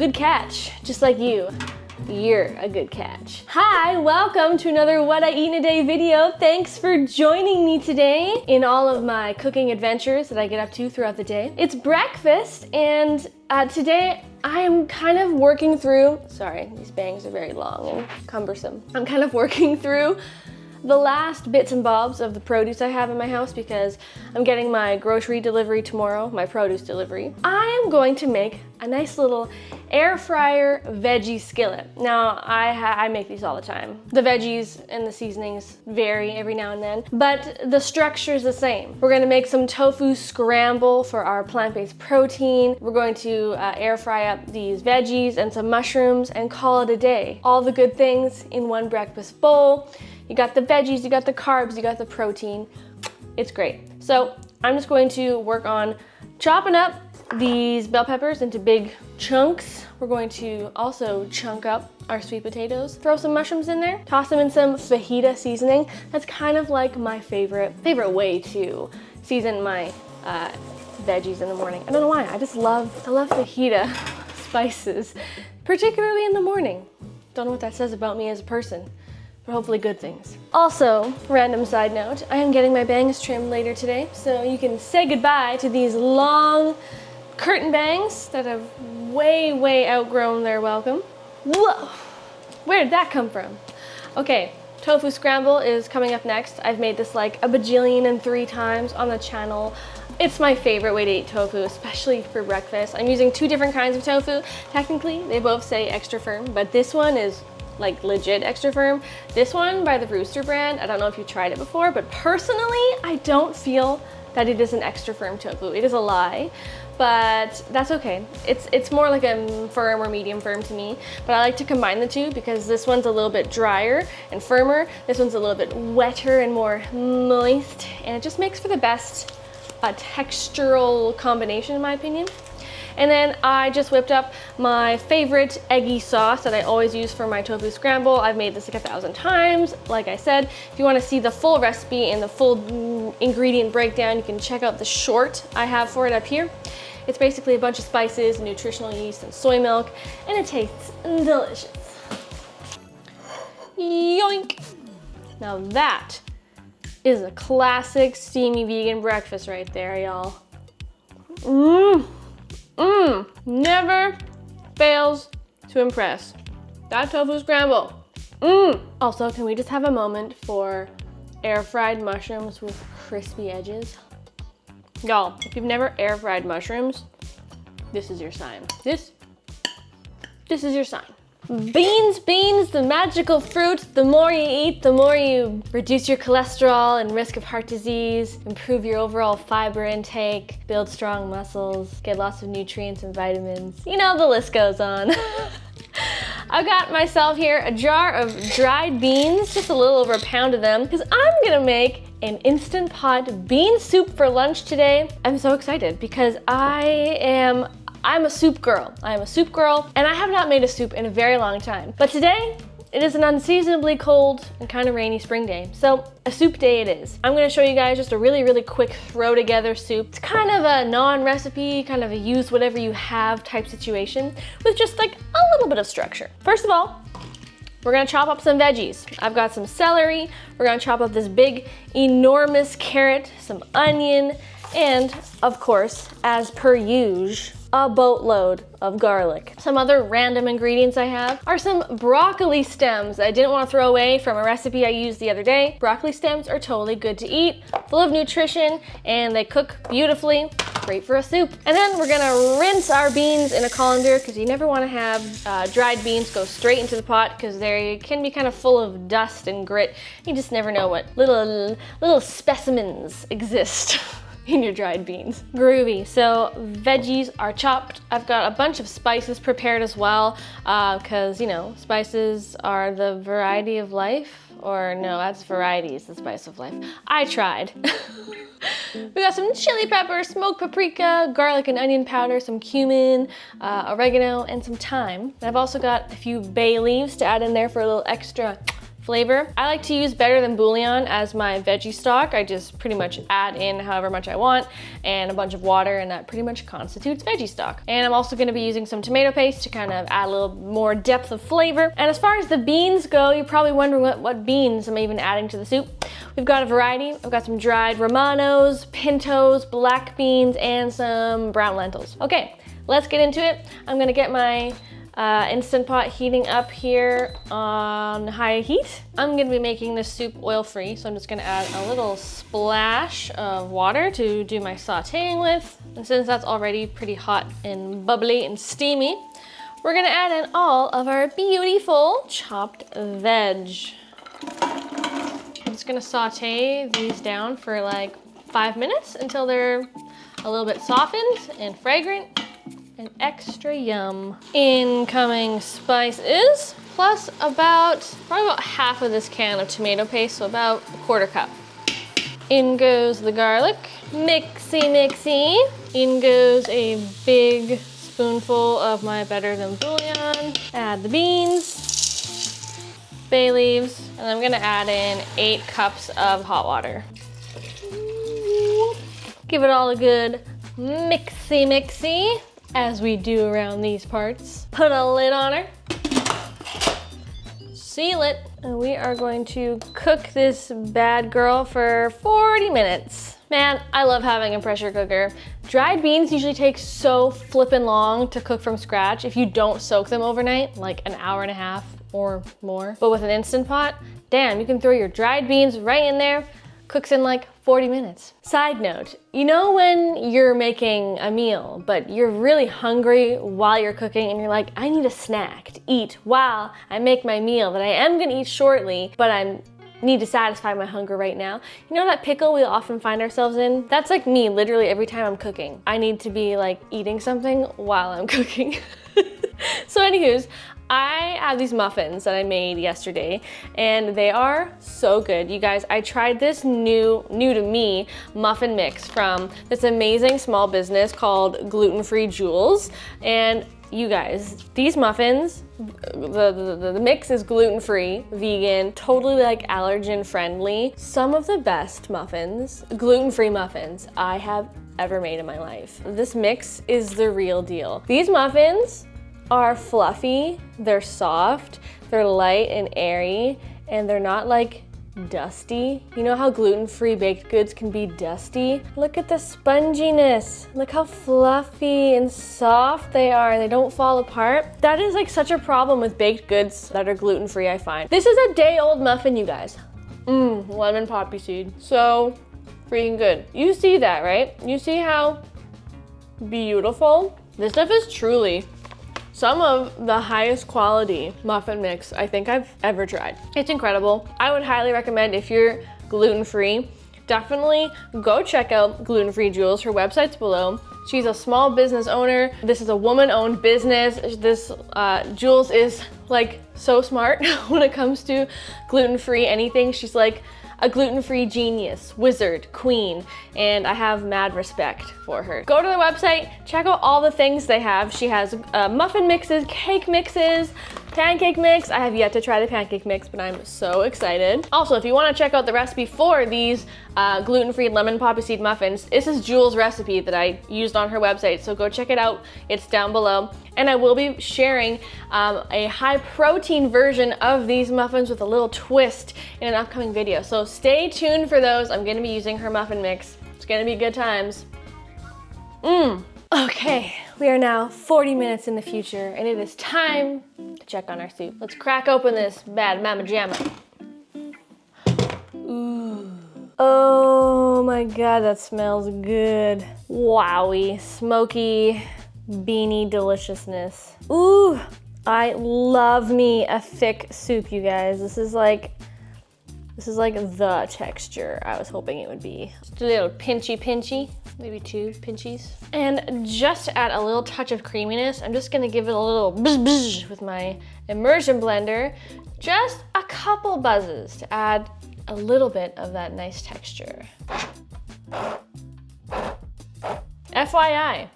good catch, just like you. You're a good catch. Hi, welcome to another What I Eat in a Day video. Thanks for joining me today in all of my cooking adventures that I get up to throughout the day. It's breakfast, and today I am kind of working through, sorry, these bangs are very long and cumbersome. I'm kind of working through the last bits and bobs of the produce I have in my house because I'm getting my grocery delivery tomorrow, my produce delivery. I am going to make a nice little air fryer veggie skillet. Now, I make these all the time. The veggies and the seasonings vary every now and then, but the structure is the same. We're gonna make some tofu scramble for our plant-based protein. We're going to air fry up these veggies and some mushrooms and call it a day. All the good things in one breakfast bowl. You got the veggies, you got the carbs, you got the protein. It's great. So I'm just going to work on chopping up these bell peppers into big chunks. We're going to also chunk up our sweet potatoes, throw some mushrooms in there, toss them in some fajita seasoning. That's kind of like my favorite way to season my veggies in the morning. I don't know why, I love fajita spices, particularly in the morning. Don't know what that says about me as a person, but hopefully good things. Also, random side note, I am getting my bangs trimmed later today, so you can say goodbye to these long curtain bangs that have way outgrown their welcome. Whoa, where did that come from? Okay, tofu scramble is coming up next. I've made this like a bajillion and 3 times on the channel. It's my favorite way to eat tofu, especially for breakfast. I'm using 2 different kinds of tofu. Technically, they both say extra firm, but this one is like legit extra firm. This one by the Rooster brand, I don't know if you tried it before, but personally, I don't feel that it is an extra firm tofu. It is a lie, but that's okay. It's more like a firm or medium firm to me, but I like to combine the two because this one's a little bit drier and firmer. This one's a little bit wetter and more moist, and it just makes for the best textural combination in my opinion. And then I just whipped up my favorite eggy sauce that I always use for my tofu scramble. I've made this like 1,000 times. Like I said, if you want to see the full recipe and the full ingredient breakdown, you can check out the short I have for it up here. It's basically a bunch of spices, nutritional yeast, and soy milk, and it tastes delicious. Yoink! Now that is a classic steamy vegan breakfast right there, y'all. Never fails to impress. That tofu scramble. Also, can we just have a moment for air fried mushrooms with crispy edges? Y'all, if you've never air fried mushrooms, this is your sign. This is your sign. Beans, the magical fruit. The more you eat, the more you reduce your cholesterol and risk of heart disease, improve your overall fiber intake, build strong muscles, get lots of nutrients and vitamins. You know, the list goes on. I've got myself here a jar of dried beans, just a little over 1 pound of them, because I'm gonna make an Instant Pot bean soup for lunch today. I'm so excited because I'm a soup girl. I am a soup girl, and I have not made a soup in a very long time. But today, it is an unseasonably cold and kind of rainy spring day, so a soup day it is. I'm gonna show you guys just a really quick throw together soup. It's kind of a non-recipe, kind of a use whatever you have type situation with just like a little bit of structure. First of all, we're gonna chop up some veggies. I've got some celery. We're gonna chop up this big, enormous carrot, some onion, and of course, as per usual, a boatload of garlic. Some other random ingredients I have are some broccoli stems I didn't want to throw away from a recipe I used the other day. Broccoli stems are totally good to eat, full of nutrition, and they cook beautifully. Great for a soup. And then we're gonna rinse our beans in a colander because you never want to have dried beans go straight into the pot because they can be kind of full of dust and grit. You just never know what little specimens exist in your dried beans. Groovy. So veggies are chopped. I've got a bunch of spices prepared as well because, you know, spices are the variety of life. Or no, that's variety is the spice of life. I tried. We got some chili pepper, smoked paprika, garlic and onion powder, some cumin, oregano, and some thyme. And I've also got a few bay leaves to add in there for a little extra flavor. I like to use Better Than Bouillon as my veggie stock. I just pretty much add in however much I want and a bunch of water, and that pretty much constitutes veggie stock. And I'm also gonna be using some tomato paste to kind of add a little more depth of flavor. And as far as the beans go, you're probably wondering what beans I'm even adding to the soup. We've got a variety. I've got some dried Romanos, pintos, black beans, and some brown lentils. Okay, let's get into it. I'm gonna get my Instant Pot heating up here on high heat. I'm gonna be making this soup oil-free, so I'm just gonna add a little splash of water to do my sauteing with. And since that's already pretty hot and bubbly and steamy, we're gonna add in all of our beautiful chopped veg. I'm just gonna saute these down for like 5 minutes until they're a little bit softened and fragrant and extra yum. Incoming spices, plus probably about half of this can of tomato paste, so about a 1/4 cup. In goes the garlic, mixy mixy. In goes a big spoonful of my Better Than Bouillon. Add the beans, bay leaves, and I'm gonna add in 8 cups of hot water. Give it all a good mixy mixy, as we do around these parts. Put a lid on her, seal it, and we are going to cook this bad girl for 40 minutes. Man, I love having a pressure cooker. Dried beans usually take so flippin' long to cook from scratch if you don't soak them overnight, like an hour and a half or more. But with an Instant Pot, damn, you can throw your dried beans right in there, cooks in like 40 minutes. Side note, you know when you're making a meal, but you're really hungry while you're cooking and you're like, I need a snack to eat while I make my meal that I am gonna eat shortly, but I need to satisfy my hunger right now. You know that pickle we often find ourselves in? That's like me literally every time I'm cooking. I need to be like eating something while I'm cooking. So anywho's, I have these muffins that I made yesterday and they are so good. You guys, I tried this new to me muffin mix from this amazing small business called Gluten-Free Jules. And you guys, these muffins, the mix is gluten-free, vegan, totally like allergen friendly. Some of the best muffins, gluten-free muffins I have ever made in my life. This mix is the real deal. These muffins are fluffy, they're soft, they're light and airy, and they're not like dusty. You know how gluten-free baked goods can be dusty? Look at the sponginess. Look how fluffy and soft they are, and they don't fall apart. That is like such a problem with baked goods that are gluten-free, I find. This is a day-old muffin, you guys. Lemon poppy seed. So freaking good. You see that, right? You see how beautiful? This stuff is truly some of the highest quality muffin mix I think I've ever tried. It's incredible. I would highly recommend, if you're gluten-free, definitely go check out Gluten-Free Jules. Her website's below. She's a small business owner. This is a woman-owned business. This Jules is like so smart when it comes to gluten-free anything. She's like a gluten-free genius, wizard, queen, and I have mad respect for her. Go to their website, check out all the things they have. She has muffin mixes, cake mixes, pancake mix. I have yet to try the pancake mix, but I'm so excited. Also, if you wanna check out the recipe for these gluten-free lemon poppy seed muffins, this is Jules' recipe that I used on her website, so go check it out. It's down below. And I will be sharing a high protein version of these muffins with a little twist in an upcoming video. So stay tuned for those. I'm gonna be using her muffin mix. It's gonna be good times. Okay, we are now 40 minutes in the future and it is time to check on our soup. Let's crack open this bad mama jamma. Ooh. Oh my God, that smells good. Wowie, smoky, beany deliciousness. Ooh, I love me a thick soup, you guys. This is like the texture I was hoping it would be. Just a little pinchy, maybe 2 pinchies. And just to add a little touch of creaminess, I'm just gonna give it a little bzz with my immersion blender. Just a couple buzzes to add a little bit of that nice texture. FYI,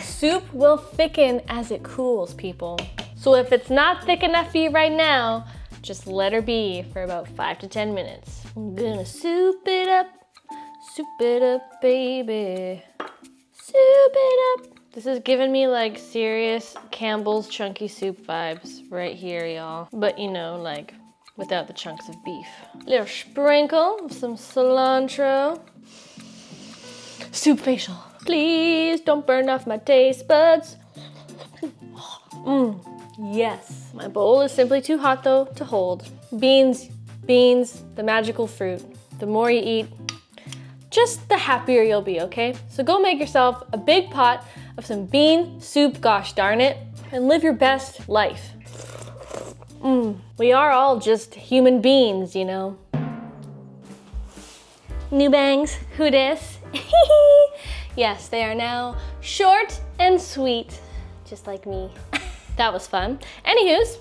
soup will thicken as it cools, people. So if it's not thick enough for you right now, Just let her be for about 5 to 10 minutes. I'm gonna soup it up, baby. Soup it up. This is giving me like serious Campbell's chunky soup vibes right here, y'all. But you know, like without the chunks of beef. Little sprinkle of some cilantro. Soup facial. Please don't burn off my taste buds. Yes. My bowl is simply too hot though to hold. Beans, the magical fruit. The more you eat, just the happier you'll be, okay? So go make yourself a big pot of some bean soup, gosh darn it, and live your best life. We are all just human beings, you know. New bangs, who dis? Yes, they are now short and sweet, just like me. That was fun. Anywho's,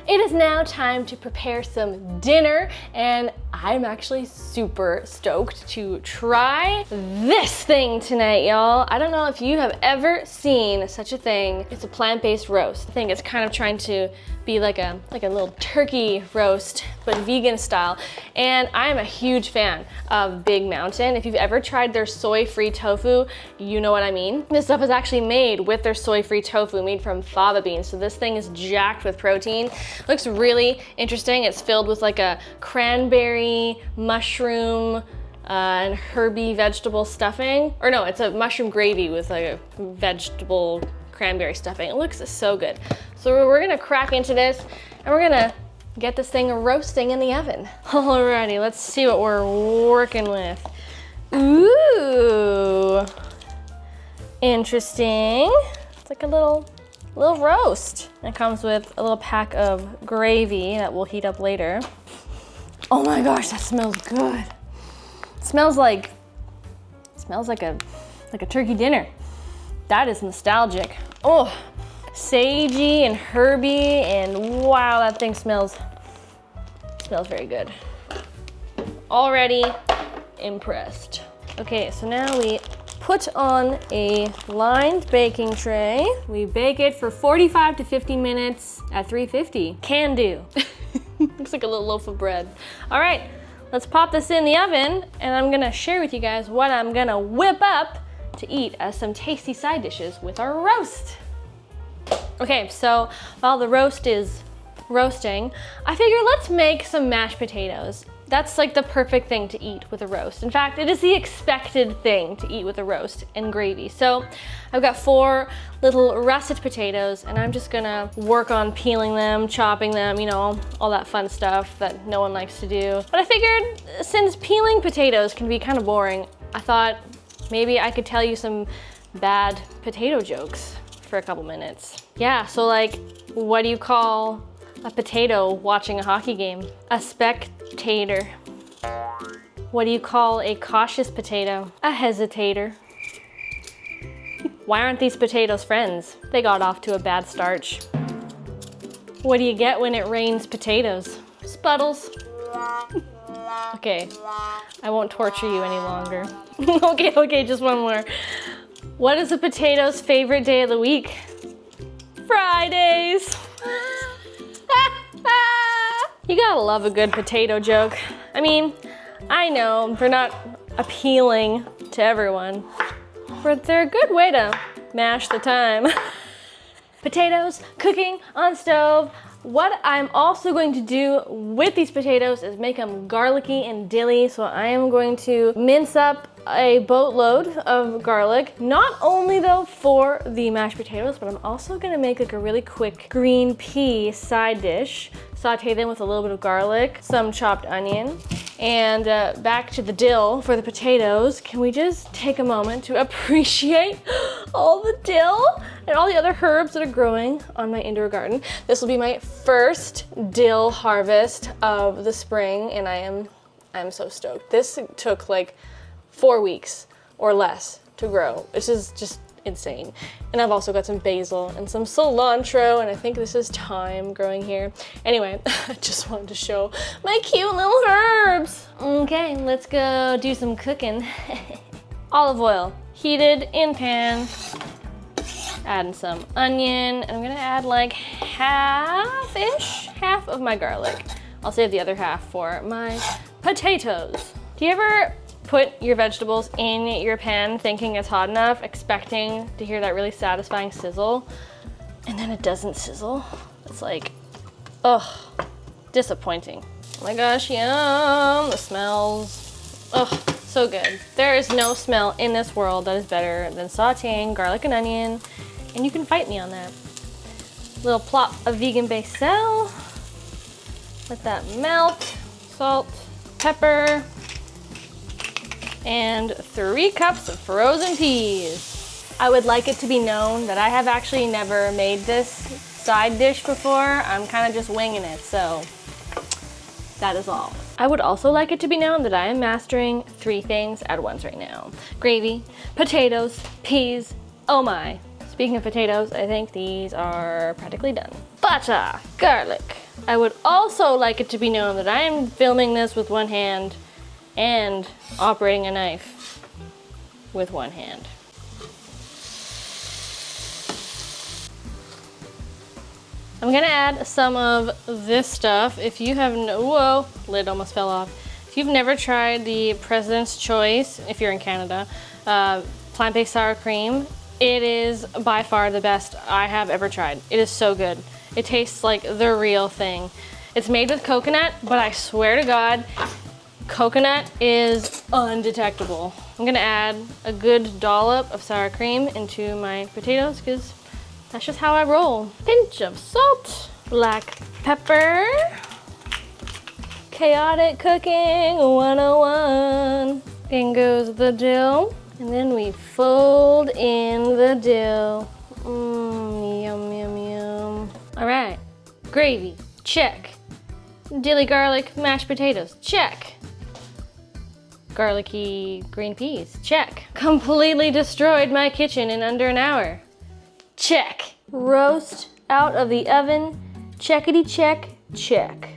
it is now time to prepare some dinner, and I'm actually super stoked to try this thing tonight, y'all. I don't know if you have ever seen such a thing. It's a plant-based roast. I think it's kind of trying to be like a little turkey roast, but vegan style. And I'm a huge fan of Big Mountain. If you've ever tried their soy-free tofu, you know what I mean. This stuff is actually made with their soy-free tofu, made from fava beans. So this thing is jacked with protein. Looks really interesting. It's filled with like a cranberry, mushroom, and herby vegetable stuffing. Or no, it's a mushroom gravy with like a vegetable cranberry stuffing. It looks so good. So we're gonna crack into this and we're gonna get this thing roasting in the oven. Alrighty, let's see what we're working with. Ooh, interesting. It's like a little roast. It comes with a little pack of gravy that we'll heat up later. Oh my gosh, that smells good. It smells like a turkey dinner. That is nostalgic. Oh, sagey and herby, and wow, that thing smells very good. Already impressed. Okay, so now we put on a lined baking tray. We bake it for 45 to 50 minutes at 350. Can do. Looks like a little loaf of bread. All right, let's pop this in the oven, and I'm gonna share with you guys what I'm gonna whip up to eat as some tasty side dishes with our roast. Okay, so while the roast is roasting, I figure let's make some mashed potatoes. That's like the perfect thing to eat with a roast. In fact, it is the expected thing to eat with a roast and gravy. So I've got 4 little russet potatoes, and I'm just gonna work on peeling them, chopping them, you know, all that fun stuff that no one likes to do. But I figured since peeling potatoes can be kind of boring, I thought maybe I could tell you some bad potato jokes for a couple minutes. Yeah, so like, what do you call a potato watching a hockey game? A spectator. What do you call a cautious potato? A hesitator. Why aren't these potatoes friends? They got off to a bad start. What do you get when it rains potatoes? Spuddles. Okay, I won't torture you any longer. Okay, just one more. What is a potato's favorite day of the week? Fridays. You gotta love a good potato joke. I mean, I know they're not appealing to everyone, but they're a good way to mash the time. Potatoes cooking on stove. What I'm also going to do with these potatoes is make them garlicky and dilly. So I am going to mince up a boatload of garlic, not only though for the mashed potatoes, but I'm also gonna make like a really quick green pea side dish. Saute them with a little bit of garlic, some chopped onion, and back to the dill for the potatoes. Can we just take a moment to appreciate all the dill and all the other herbs that are growing on my indoor garden? This will be my first dill harvest of the spring, and I'm so stoked. This took like 4 weeks or less to grow, which is just insane. And I've also got some basil and some cilantro, and I think this is thyme growing here. Anyway, I just wanted to show my cute little herbs. Okay, let's go do some cooking. Olive oil, heated in pan. Adding some onion, and I'm gonna add like half of my garlic. I'll save the other half for my potatoes. Do you ever put your vegetables in your pan thinking it's hot enough, expecting to hear that really satisfying sizzle, and then it doesn't sizzle? It's like, ugh, disappointing. Oh my gosh, yum, the smells. Ugh, so good. There is no smell in this world that is better than sauteing garlic and onion, and you can fight me on that. Little plop of vegan basil. Let that melt. Salt, pepper, and 3 cups of frozen peas. I would like it to be known that I have actually never made this side dish before. I'm kind of just winging it, so that is all. I would also like it to be known that I am mastering 3 things at once right now. Gravy, potatoes, peas, oh my. Speaking of potatoes, I think these are practically done. Butter, garlic. I would also like it to be known that I am filming this with one hand and operating a knife with one hand. I'm gonna add some of this stuff. If you have whoa, lid almost fell off. If you've never tried the President's Choice, if you're in Canada, plant-based sour cream, it is by far the best I have ever tried. It is so good. It tastes like the real thing. It's made with coconut, but I swear to God, coconut is undetectable. I'm gonna add a good dollop of sour cream into my potatoes because that's just how I roll. Pinch of salt, black pepper, chaotic cooking 101. In goes the dill, and then we fold in the dill. Yum, yum, yum. All right, gravy, check. Dilly garlic, mashed potatoes, check. Garlicky green peas, check. Completely destroyed my kitchen in under an hour. Check. Roast out of the oven, checkity check, check.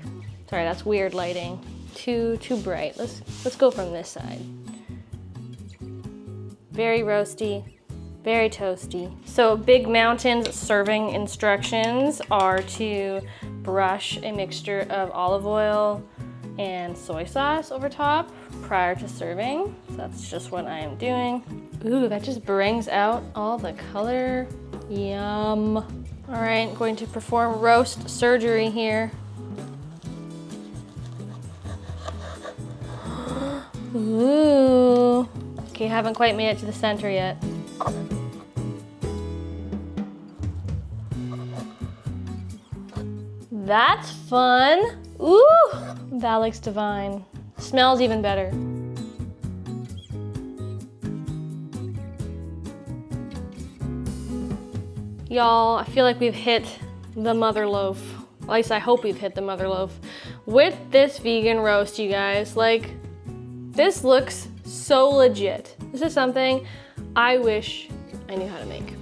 Sorry, that's weird lighting. Too bright. Let's go from this side. Very roasty, very toasty. So Big Mountain's serving instructions are to brush a mixture of olive oil and soy sauce over top prior to serving. So that's just what I am doing. Ooh, that just brings out all the color. Yum. All right, going to perform roast surgery here. Ooh. Okay, haven't quite made it to the center yet. That's fun. Ooh, that looks divine. Smells even better. Y'all, I feel like we've hit the mother loaf. At least I hope we've hit the mother loaf. With this vegan roast, you guys, like, this looks so legit. This is something I wish I knew how to make.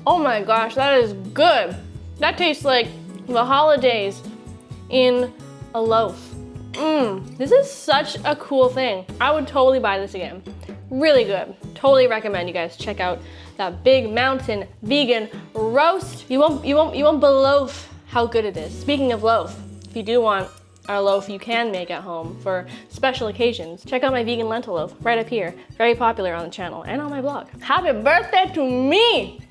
Oh my gosh, that is good. That tastes like the holidays in a loaf. This is such a cool thing. I would totally buy this again. Really good. Totally recommend you guys check out that Big Mountain vegan roast. You won't beloaf how good it is. Speaking of loaf, if you do want a loaf you can make at home for special occasions, check out my vegan lentil loaf right up here. Very popular on the channel and on my blog. Happy birthday to me!